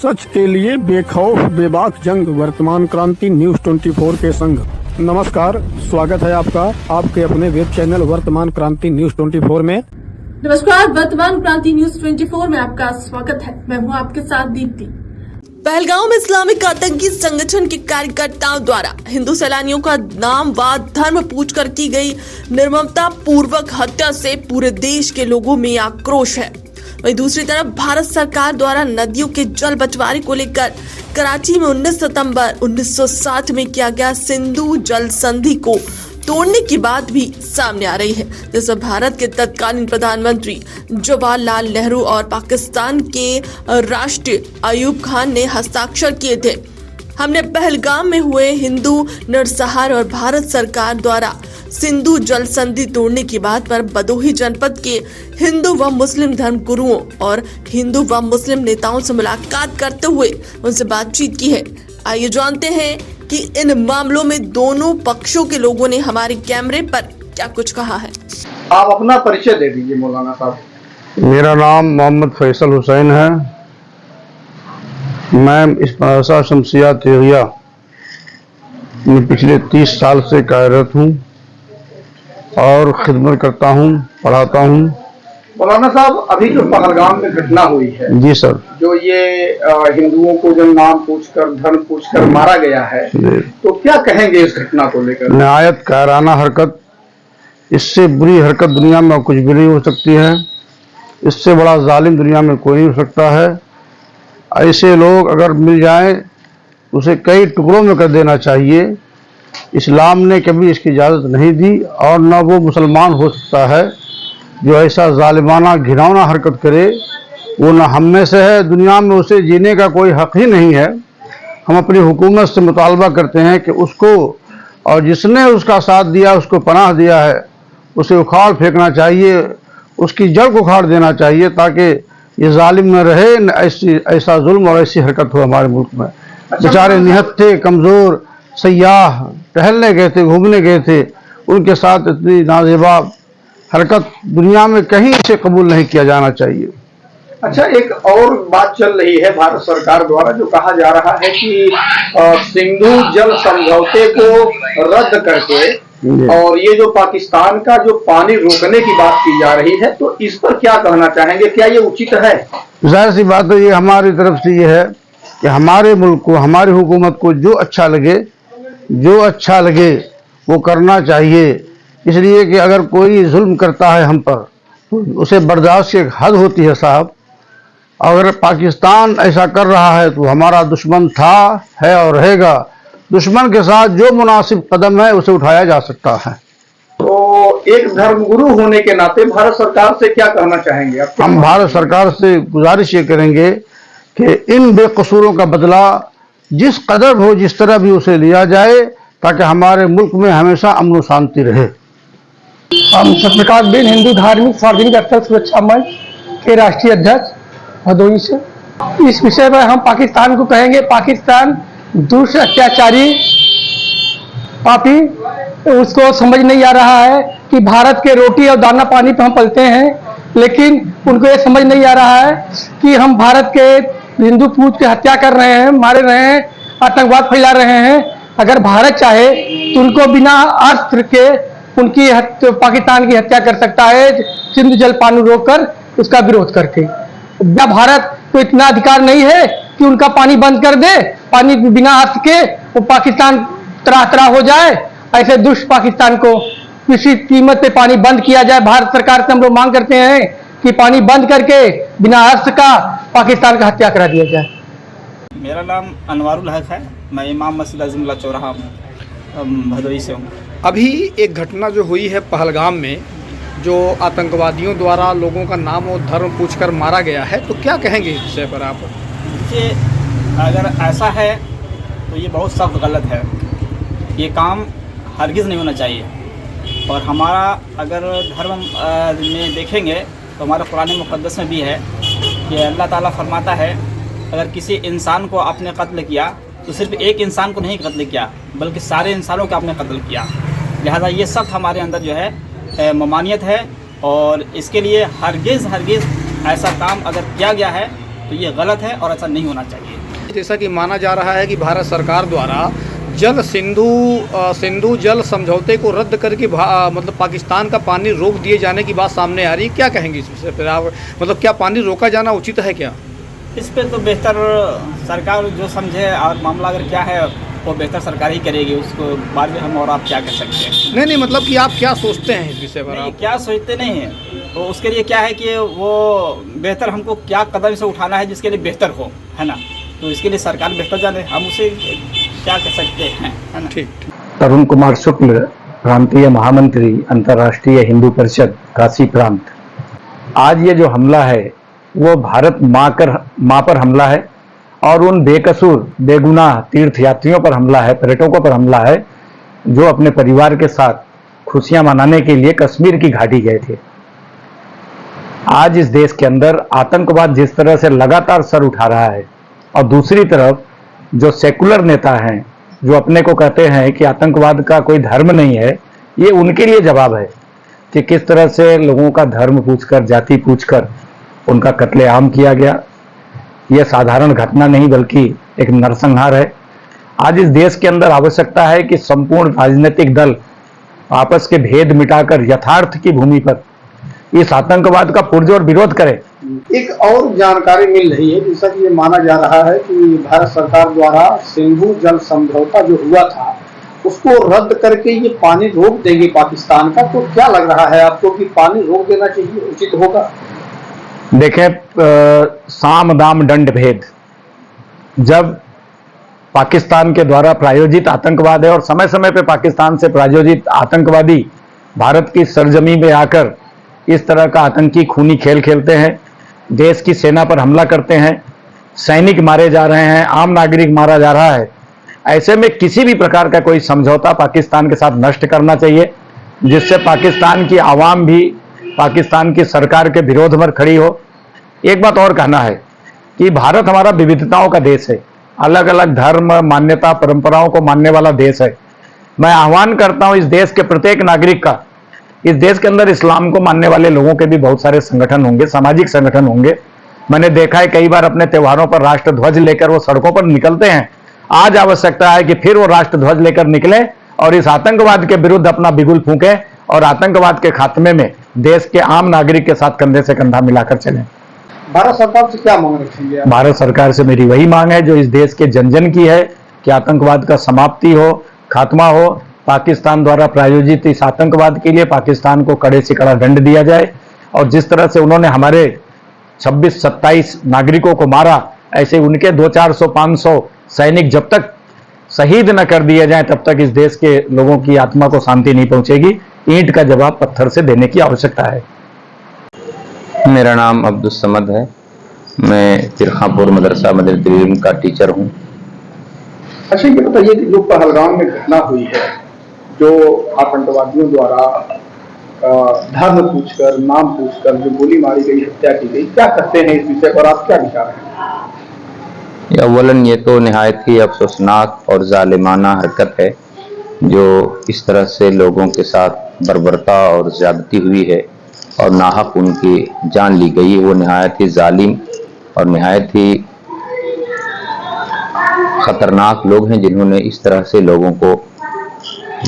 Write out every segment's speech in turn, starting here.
सच के लिए बेखौफ बेबाक जंग, वर्तमान क्रांति न्यूज 24 के संग। नमस्कार, स्वागत है आपका आपके अपने वेब चैनल वर्तमान क्रांति न्यूज 24 में। नमस्कार, वर्तमान क्रांति न्यूज 24 में आपका स्वागत है। मैं हूं आपके साथ दीप्ति। पहलगाम में इस्लामिक आतंकी संगठन के कार्यकर्ताओं द्वारा हिंदू सैलानियों का नाम व धर्म पूछकर की गई निर्ममता पूर्वक हत्या से पूरे देश के लोगों में आक्रोश है। वहीं दूसरी तरफ भारत सरकार द्वारा नदियों के जल बंटवारे को लेकर कराची में 19 सितंबर 1960 में किया गया सिंधु जल संधि को तोड़ने की बात भी सामने आ रही है, जिसमें भारत के तत्कालीन प्रधानमंत्री जवाहरलाल नेहरू और पाकिस्तान के राष्ट्रीय अयूब खान ने हस्ताक्षर किए थे। हमने पहलगाम में हुए हिंदू नरसंहार और भारत सरकार द्वारा सिंधु जल संधि तोड़ने की बात पर भदोही जनपद के हिंदू व मुस्लिम धर्म गुरुओं और हिंदू व मुस्लिम नेताओं से मुलाकात करते हुए उनसे बातचीत की है। आइए जानते हैं कि इन मामलों में दोनों पक्षों के लोगों ने हमारे कैमरे पर क्या कुछ कहा है। आप अपना परिचय दे दीजिए मौलाना साहब। मेरा नाम मोहम्मद फैसल हुसैन है। मैं इस मदरसा शमसिया तेरिया में पिछले 30 साल से कार्यरत हूँ और खिदमत करता हूँ, पढ़ाता हूँ। मौलाना साहब, अभी जो पहलगाम में घटना हुई है, जी सर, जो ये हिंदुओं को जो नाम पूछकर धर्म पूछकर मारा गया है, तो क्या कहेंगे इस घटना को लेकर? निहायत कायराना हरकत। इससे बुरी हरकत दुनिया में कुछ भी नहीं हो सकती है। इससे बड़ा जालिम दुनिया में कोई नहीं हो सकता है। ऐसे लोग अगर मिल जाएं तो उसे कई टुकड़ों में कर देना चाहिए। इस्लाम ने कभी इसकी इजाज़त नहीं दी और न वो मुसलमान हो सकता है जो ऐसा जालिमाना घिनौना हरकत करे। वो न हम में से है, दुनिया में उसे जीने का कोई हक ही नहीं है। हम अपनी हुकूमत से मुतालबा करते हैं कि उसको और जिसने उसका साथ दिया, उसको पनाह दिया है, उसे उखाड़ फेंकना चाहिए, उसकी जड़ को उखाड़ देना चाहिए ताकि ये जालिम न रहे, न ऐसा जुल्म और ऐसी हरकत हो हमारे मुल्क में। बेचारे निहत्थे कमज़ोर सयाह टहलने गए थे, घूमने गए थे, उनके साथ इतनी नाजेबा हरकत दुनिया में कहीं से कबूल नहीं किया जाना चाहिए। अच्छा, एक और बात चल रही है भारत सरकार द्वारा, जो कहा जा रहा है कि सिंधु जल समझौते को रद्द करके और ये जो पाकिस्तान का जो पानी रोकने की बात की जा रही है, तो इस पर क्या कहना चाहेंगे? क्या ये उचित है? जाहिर सी बात है, ये हमारी तरफ से ये है कि हमारे मुल्क को, हमारी हुकूमत को जो अच्छा लगे वो करना चाहिए। इसलिए कि अगर कोई जुल्म करता है हम पर तो उसे बर्दाश्त की एक हद होती है साहब। अगर पाकिस्तान ऐसा कर रहा है तो हमारा दुश्मन था, है और रहेगा। दुश्मन के साथ जो मुनासिब कदम है उसे उठाया जा सकता है। तो एक धर्मगुरु होने के नाते भारत सरकार से क्या कहना चाहेंगे आप? हम भारत सरकार से गुजारिश ये करेंगे कि इन बेकसूरों का बदला जिस कदर हो, जिस तरह भी उसे लिया जाए, ताकि हमारे मुल्क में हमेशा अमन और शांति रहे। हम सत्यप्रकाश बिन हिंदू धार्मिक सार्वजनिक स्थल सुरक्षा मंच के राष्ट्रीय अध्यक्ष भदोही से इस विषय पर हम पाकिस्तान को कहेंगे, पाकिस्तान दुष्ट अत्याचारी पापी, उसको समझ नहीं आ रहा है कि भारत के रोटी और दाना पानी पर हम पलते हैं, लेकिन उनको ये समझ नहीं आ रहा है कि हम भारत के हिंदू पूज के हत्या कर रहे हैं, मारे रहे हैं, आतंकवाद फैला रहे हैं। अगर भारत चाहे तो उनको बिना अस्त्र के उनकी पाकिस्तान की हत्या कर सकता है, सिंधु जल पानी रोककर उसका विरोध करके। क्या भारत को इतना अधिकार नहीं है कि उनका पानी बंद कर दे, पानी बिना अस्त्र के वो पाकिस्तान त्राह त्राह हो जाए? ऐसे दुष्ट पाकिस्तान को किसी कीमत पे पानी बंद किया जाए। भारत सरकार से हम लोग मांग करते हैं कि पानी बंद करके बिना अस्त्र का पाकिस्तान का हत्या करा दिया जाए। मेरा नाम अनवारुल हक है। मैं इमाम मस्जिद अज़ीमुल्लाह चौराहा भदोही से हूँ। अभी एक घटना जो हुई है पहलगाम में, जो आतंकवादियों द्वारा लोगों का नाम और धर्म पूछकर मारा गया है, तो क्या कहेंगे इस विषय पर आप? देखिए, अगर ऐसा है तो ये बहुत सख्त गलत है। ये काम हरगिज़ नहीं होना चाहिए। और हमारा अगर धर्म में देखेंगे तो हमारा कुरान मुक़द्दस में भी है कि अल्लाह ताला फरमाता है, अगर किसी इंसान को आपने कत्ल किया तो सिर्फ एक इंसान को नहीं कत्ल किया, बल्कि सारे इंसानों को आपने कत्ल किया। लिहाजा ये सख्त हमारे अंदर जो है ममानियत है, और इसके लिए हरगिज़ ऐसा काम अगर किया गया है तो ये गलत है और ऐसा नहीं होना चाहिए। जैसा कि माना जा रहा है कि भारत सरकार द्वारा सिंधु जल समझौते को रद्द करके मतलब पाकिस्तान का पानी रोक दिए जाने की बात सामने आ रही है, क्या कहेंगे इस विषय पर आप? मतलब क्या पानी रोका जाना उचित है क्या? इस पे तो बेहतर सरकार जो समझे, और मामला अगर क्या है वो बेहतर सरकार ही करेगी, उसको बाद में हम और आप क्या कर सकते हैं। नहीं, मतलब कि आप क्या सोचते हैं इस विषय पर? नहीं, आप क्या सोचते नहीं हैं, तो उसके लिए क्या है कि वो बेहतर हमको क्या कदम से उठाना है जिसके लिए बेहतर हो, है ना। तो इसके लिए सरकार बेहतर जाने, हम उसे क्या कर सकते हैं, है ना। ठीक। तरुण कुमार शुक्ल, प्रांतीय महामंत्री, अंतर्राष्ट्रीय हिंदू परिषद, काशी प्रांत। आज ये जो हमला है वो भारत माँ पर हमला है और उन बेकसूर बेगुनाह तीर्थयात्रियों पर हमला है, पर्यटकों पर हमला है जो अपने परिवार के साथ खुशियां मनाने के लिए कश्मीर की घाटी गए थे। आज इस देश के अंदर आतंकवाद जिस तरह से लगातार सर उठा रहा है और दूसरी तरफ जो सेकुलर नेता हैं जो अपने को कहते हैं कि आतंकवाद का कोई धर्म नहीं है, ये उनके लिए जवाब है कि किस तरह से लोगों का धर्म पूछकर, जाति पूछकर उनका कत्लेआम किया गया। यह साधारण घटना नहीं बल्कि एक नरसंहार है। आज इस देश के अंदर आवश्यकता है कि संपूर्ण राजनीतिक दल आपस के भेद मिटाकर यथार्थ की भूमि पर इस आतंकवाद का पुरजोर विरोध करें। एक और जानकारी मिल रही है, जैसा कि ये माना जा रहा है कि भारत सरकार द्वारा सिंधु जल समझौता जो हुआ था उसको रद्द करके ये पानी रोक देंगे पाकिस्तान का। तो क्या लग रहा है आपको कि पानी रोक देना चाहिए, उचित होगा? देखें, साम दाम दंड भेद, जब पाकिस्तान के द्वारा प्रायोजित आतंकवाद है और समय समय पे पाकिस्तान से प्रायोजित आतंकवादी भारत की सरजमीन में आकर इस तरह का आतंकी खूनी खेल खेलते हैं, देश की सेना पर हमला करते हैं, सैनिक मारे जा रहे हैं, आम नागरिक मारा जा रहा है, ऐसे में किसी भी प्रकार का कोई समझौता पाकिस्तान के साथ नष्ट करना चाहिए जिससे पाकिस्तान की आवाम भी पाकिस्तान की सरकार के विरोध में खड़ी हो। एक बात और कहना है कि भारत हमारा विविधताओं का देश है, अलग अलग धर्म, मान्यता, परंपराओं को मानने वाला देश है। मैं आह्वान करता हूं इस देश के प्रत्येक नागरिक का, इस देश के अंदर इस्लाम को मानने वाले लोगों के भी बहुत सारे संगठन होंगे, सामाजिक संगठन होंगे। मैंने देखा है कई बार अपने त्योहारों पर राष्ट्र ध्वज लेकर वो सड़कों पर निकलते हैं। आज आवश्यकता है कि फिर वो राष्ट्र ध्वज लेकर निकले और इस आतंकवाद के विरुद्ध अपना बिगुल फूंके और आतंकवाद के खात्मे में देश के आम नागरिक के साथ कंधे से कंधा मिलाकर चलें। भारत सरकार से क्या मांग रखेंगे आप? भारत सरकार से मेरी वही मांग है जो इस देश के जन जन की है कि आतंकवाद का समाप्ति हो, खात्मा हो। पाकिस्तान द्वारा प्रायोजित इस आतंकवाद के लिए पाकिस्तान को कड़े से कड़ा दंड दिया जाए और जिस तरह से उन्होंने हमारे 26-27 नागरिकों को मारा, ऐसे उनके 200-400-500 सैनिक जब तक शहीद न कर दिए जाएं तब तक इस देश के लोगों की आत्मा को शांति नहीं पहुंचेगी। ईंट का जवाब पत्थर से देने की आवश्यकता है। मेरा नाम अब्दुल समद है, मैं तिरखापुर मदरसा मदरसा इल्म का टीचर हूँ। अच्छा, ये बताइए कि जो पहलगाम में घटना हुई है, जो आतंकवादियों द्वारा धर्म पूछकर, नाम पूछकर जो गोली मारी गई, हत्या की गई, क्या कहते हैं इस विषय पर, आप क्या विचार हैं? अव्वलन ये तो निहायत ही अफसोसनाक और जालिमाना हरकत है जो इस तरह से लोगों के साथ बर्बरता और ज्यादती हुई है और नाहक उनकी जान ली गई। वो निहायत ही जालिम और निहायत ही खतरनाक लोग हैं जिन्होंने इस तरह से लोगों को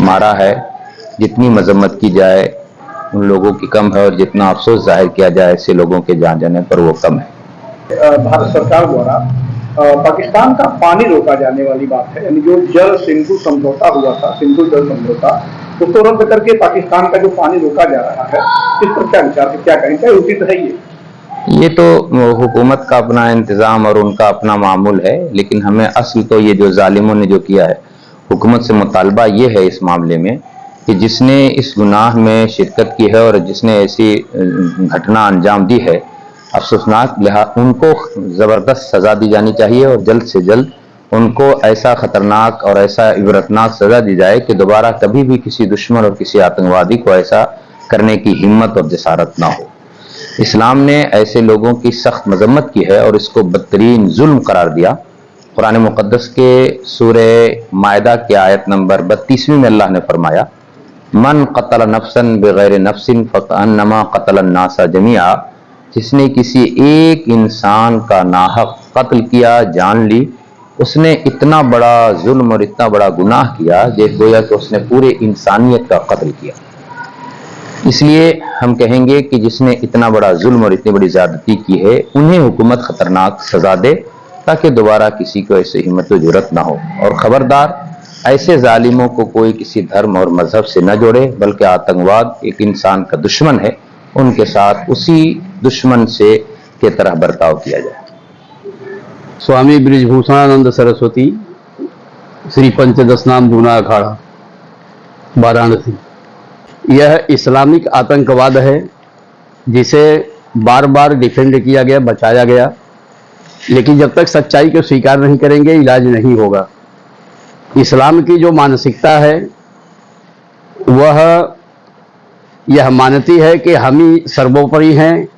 मारा है। जितनी मजम्मत की जाए उन लोगों की कम है और जितना अफसोस जाहिर किया जाए ऐसे लोगों के जान जाने पर वो कम है। भारत सरकार द्वारा पाकिस्तान का पानी रोका जाने वाली बात है, यानी जो जल सिंधु समझौता हुआ था, सिंधु जल समझौता, उसको रद्द करके पाकिस्तान का जो पानी रोका जा रहा है, इस पर क्या विचार है, क्या कहें, क्या उचित है ये तो हुकूमत का अपना इंतजाम और उनका अपना मामूल है, लेकिन हमें असल तो ये जो जालिमों ने जो किया है, हुकूमत से मुतालबा ये है इस मामले में कि जिसने इस गुनाह में शिरकत की है और जिसने ऐसी घटना अंजाम दी है, अफसोसनाक उनको ज़बरदस्त सज़ा दी जानी चाहिए और जल्द से जल्द उनको ऐसा ख़तरनाक और ऐसा इबरतनाक सज़ा दी जाए कि दोबारा कभी भी किसी दुश्मन और किसी आतंकवादी को ऐसा करने की हिम्मत और जसारत ना हो। इस्लाम ने ऐसे लोगों की सख्त मजम्मत की है और इसको बदतरीन जुल्म करार दिया। कुरान मुक़द्दस के सूरे मायदा की आयत नंबर 32 में अल्लाह ने फरमाया, मन क़तल नफ्सन बग़ैर नफ्सिन फ़कअन्नमा क़तल अन्नास जमीआ, जिसने किसी एक इंसान का नाहक कत्ल किया, जान ली, उसने इतना बड़ा जुल्म और इतना बड़ा गुनाह किया जो गोया कि उसने पूरे इंसानियत का कत्ल किया। इसलिए हम कहेंगे कि जिसने इतना बड़ा जुल्म और इतनी बड़ी ज्यादती की है, उन्हें हुकूमत खतरनाक सजा दे ताकि दोबारा किसी को ऐसे हिम्मत व जुर्रत ना हो। और खबरदार, ऐसे जालिमों को कोई किसी धर्म और मजहब से न जोड़े, बल्कि आतंकवाद एक इंसान का दुश्मन है, उनके साथ उसी दुश्मन से के तरह बर्ताव किया जाए। स्वामी ब्रिजभूषणानंद सरस्वती, श्री पंचदश नाम जूना अखाड़ा, वाराणसी। यह इस्लामिक आतंकवाद है जिसे बार बार डिफेंड किया गया, बचाया गया, लेकिन जब तक सच्चाई को स्वीकार नहीं करेंगे इलाज नहीं होगा। इस्लाम की जो मानसिकता है वह यह मानती है कि हम ही सर्वोपरि हैं,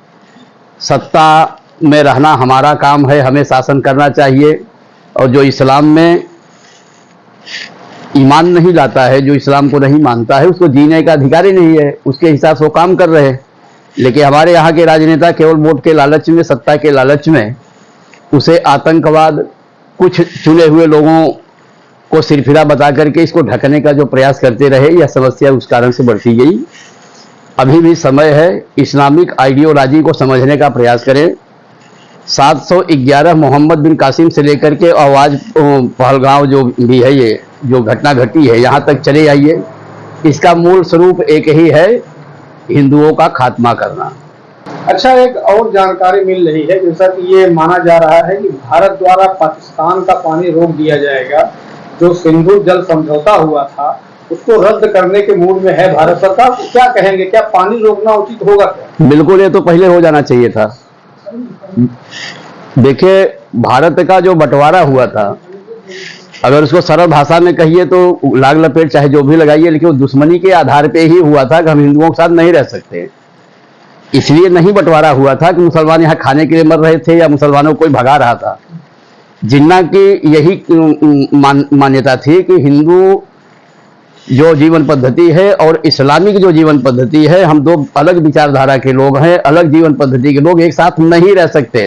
सत्ता में रहना हमारा काम है, हमें शासन करना चाहिए। और जो इस्लाम में ईमान नहीं लाता है, जो इस्लाम को नहीं मानता है, उसको जीने का अधिकार ही नहीं है, उसके हिसाब से वो काम कर रहे हैं। लेकिन हमारे यहाँ के राजनेता केवल वोट के लालच में, सत्ता के लालच में उसे आतंकवाद कुछ चुने हुए लोगों को सिरफिरा बता करके इसको ढकने का जो प्रयास करते रहे, यह समस्या उस कारण से बढ़ती गई। अभी भी समय है, इस्लामिक आइडियोलॉजी को समझने का प्रयास करें। 711 मोहम्मद बिन कासिम से लेकर के और आज पहलगांव जो भी है, ये जो घटना घटी है, यहाँ तक चले आइए। इसका मूल स्वरूप एक ही है, हिंदुओं का खात्मा करना। अच्छा, एक और जानकारी मिल रही है, जैसा कि ये माना जा रहा है कि भारत द्वारा पाकिस्तान का पानी रोक दिया जाएगा। जो सिंधु जल समझौता हुआ था उसको रद्द करने के मूड में है भारत सरकार। क्या कहेंगे, क्या पानी रोकना उचित होगा क्या? बिल्कुल, ये तो पहले हो जाना चाहिए था। देखिए, भारत का जो बंटवारा हुआ था, अगर उसको सरल भाषा में कहिए तो लाग लपेट चाहे जो भी लगाइए, लेकिन वो दुश्मनी के आधार पे ही हुआ था कि हम हिंदुओं के साथ नहीं रह सकते। इसलिए नहीं बंटवारा हुआ था कि मुसलमान यहाँ खाने के लिए मर रहे थे या मुसलमानों को कोई भगा रहा था। जिन्ना की यही मान्यता थी कि हिंदू जो जीवन पद्धति है और इस्लामिक जो जीवन पद्धति है, हम दो अलग विचारधारा के लोग हैं, अलग जीवन पद्धति के लोग एक साथ नहीं रह सकते।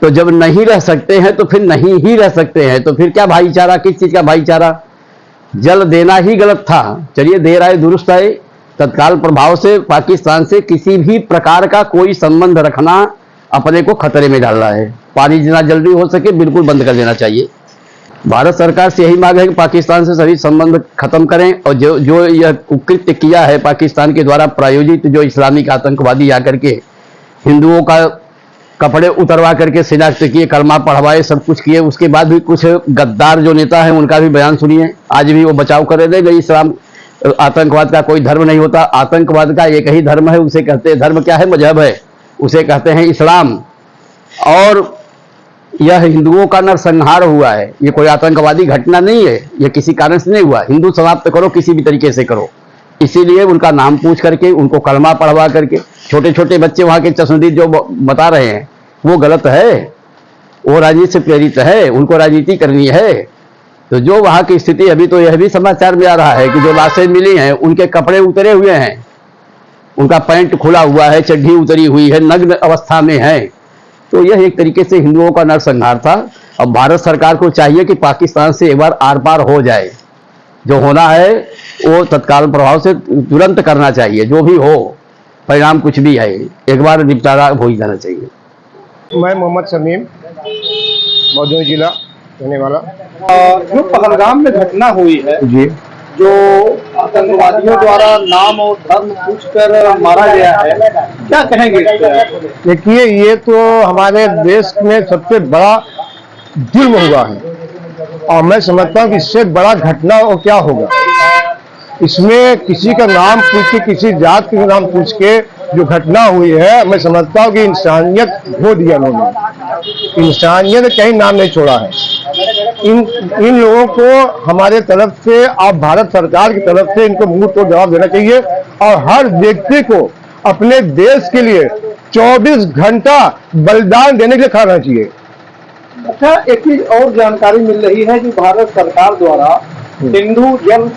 तो जब नहीं रह सकते हैं तो फिर नहीं ही रह सकते हैं, तो फिर क्या भाईचारा, किस चीज का भाईचारा? जल देना ही गलत था। चलिए, देर आए दुरुस्त आए। तत्काल प्रभाव से पाकिस्तान से किसी भी प्रकार का कोई संबंध रखना अपने को खतरे में डाल रहा है। पानी जितना जल्दी हो सके बिल्कुल बंद कर देना चाहिए। भारत सरकार से यही मांग है कि पाकिस्तान से सभी संबंध खत्म करें। और जो यह कुकृत्य किया है पाकिस्तान के द्वारा प्रायोजित, जो इस्लामिक आतंकवादी आकर के हिंदुओं का कपड़े उतरवा करके शिनाख्त किए, कलमा पढ़वाए, सब कुछ किए, उसके बाद भी कुछ गद्दार जो नेता है उनका भी बयान सुनिए। आज भी वो बचाव कर रहे थे, इस्लाम आतंकवाद का कोई धर्म नहीं होता, आतंकवाद का एक ही धर्म है, उसे कहते हैं धर्म क्या है, मजहब है, उसे कहते हैं इस्लाम। और यह हिंदुओं का नरसंहार हुआ है, ये कोई आतंकवादी घटना नहीं है, यह किसी कारण से नहीं हुआ। हिंदू समाप्त करो, किसी भी तरीके से करो, इसीलिए उनका नाम पूछ करके, उनको कलमा पढ़वा करके, छोटे छोटे बच्चे वहां के चश्मदीद जो बता रहे हैं वो गलत है, वो राजनीति से प्रेरित है, उनको राजनीति करनी है। तो जो वहां की स्थिति, अभी तो यह भी समाचार में आ रहा है कि जो लाशें मिली हैं उनके कपड़े उतरे हुए हैं, उनका पैंट खुला हुआ है, चड्ढी उतरी हुई है, नग्न अवस्था में है। तो यह एक तरीके से हिंदुओं का नरसंहार था। अब भारत सरकार को चाहिए कि पाकिस्तान से एक बार आर पार हो जाए, जो होना है वो तत्काल प्रभाव से तुरंत करना चाहिए। जो भी हो, परिणाम कुछ भी है, एक बार निपटारा हो ही जाना चाहिए। मैं मोहम्मद शमीम, भदोही जिला रहने वाला। जो पहलगाम में घटना हुई है जी, जो आतंकवादियों द्वारा नाम और धर्म पूछकर मारा गया है, क्या कहेंगे इस पर? देखिए, ये तो हमारे देश में सबसे बड़ा जुल्म हुआ है और मैं समझता हूँ कि इससे बड़ा घटना और क्या होगा। इसमें किसी का नाम पूछ के, किसी जात के नाम पूछ के जो घटना हुई है, मैं समझता हूँ कि इंसानियत खो दिया उन्होंने। इंसानियत कहीं नाम नहीं छोड़ा है। इन लोगों को हमारे तरफ से, आप भारत सरकार की तरफ से इनको मुंह तोड़ जवाब देना चाहिए और हर व्यक्ति को अपने देश के लिए 24 घंटा बलिदान देने के लिए खड़ा रहना चाहिए। अच्छा, एक चीज और जानकारी मिल रही है कि भारत सरकार द्वारा सिंधु जल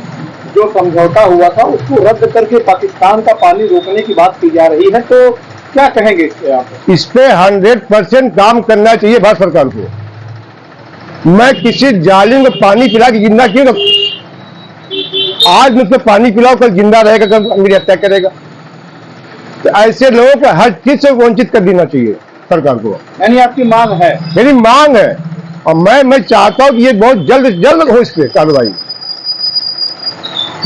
जो समझौता हुआ था उसको रद्द करके पाकिस्तान का पानी रोकने की बात की जा रही है। तो क्या कहेंगे इससे आप? इस पे 100% काम करना चाहिए भारत सरकार को। मैं किसी जालिम को पानी पिला के जिंदा क्यों रखूं? आज मुझको पानी पिलाओ, कल जिंदा रहेगा, कल मेरी हत्या करेगा। तो ऐसे लोगों को हर चीज से वंचित कर देना चाहिए सरकार को। यानी आपकी मांग है? मेरी मांग है और मैं चाहता हूं कि ये बहुत जल्द से जल्द हो इस पे कार्रवाई।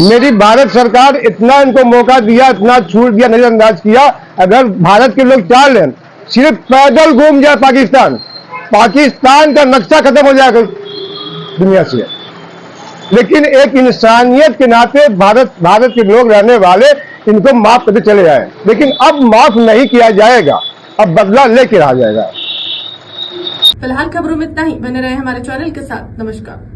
मेरी भारत सरकार इतना इनको मौका दिया, इतना छूट दिया, नजरअंदाज किया। अगर भारत के लोग चाह लें सिर्फ पैदल घूम जाए पाकिस्तान, पाकिस्तान का नक्शा खत्म हो जाएगा दुनिया से। लेकिन एक इंसानियत के नाते भारत के लोग रहने वाले इनको माफ करते चले जाए, लेकिन अब माफ नहीं किया जाएगा, अब बदला लेके रहा जाएगा। फिलहाल खबरों में इतना ही। बने रहे हमारे चैनल के साथ। नमस्कार।